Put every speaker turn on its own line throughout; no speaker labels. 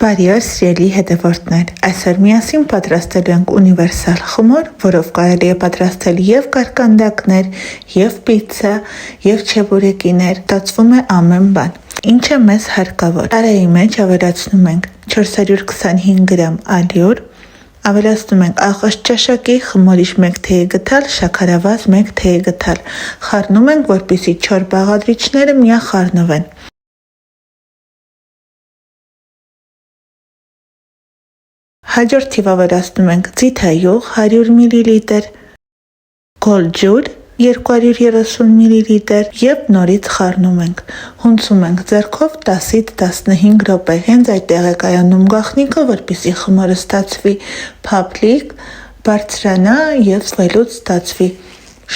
Բարի օր, սիրելի հետևորդներ։ Այսօր միասին պատրաստելու ենք ունիվերսալ խմոր, որով կարելի է պատրաստել եւ կարկանդակներ, եւ պիցցա, եւ չեբուրեկիներ։ Ստացվում է ամեն բան։ Ինչ է մեզ հարկավոր։ Տարայի մեջ ավելացնում ենք 425 գրամ ալյուր, ավելացնում ենք աղաշ ճաշակի խմորիչ 1 թեյի գդալ, շաքարավազ 1 թեյի գդալ։ Խառնում ենք, որպեսզի չոր բաղադրիչները միախառնվեն։ Հաջորդիվ ավելացնում ենք ձիթայուղ 100 մլ, գոլ ջուր 230 մլ եւ նորից խառնում ենք։ Հունցում ենք ձեռքով 10-ից 15 րոպե։ Հենց այդտեղ է կայանում գաղտնիքը, որպեսզի խմորը ստացվի փափլիկ, բարձրանա եւ վելուց ստացվի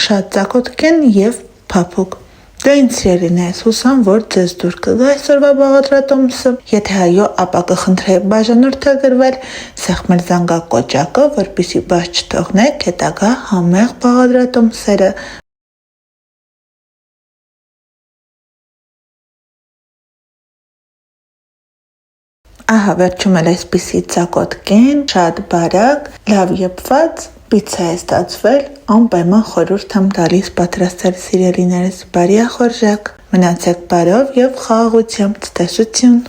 շատ ծակոտկեն եւ փափուկ։ Դե ինչ սիրելիներս, հուսամ, որ ձեզ դուր կգա այսօրվա բաղադրատոմսը։ Եթե այո, ապա կխնդրեի բաժանորդագրվել, սեղմել զանգակոճակը, որպեսզի բաց չթողնեք հետագա համեղ բաղադրատոմսերը։ Ահա վերջում էլ այսպիսի ծակոտկեն, շատ բարակ, լավ եփված պիցցա է ստացվել, անպայման խորհուրդ եմ տալիս պատրաստել սիրելիներս։ Բարի ախորժակ, մնացեք բարով եւ խաղաղությամբ, ցտեսություն։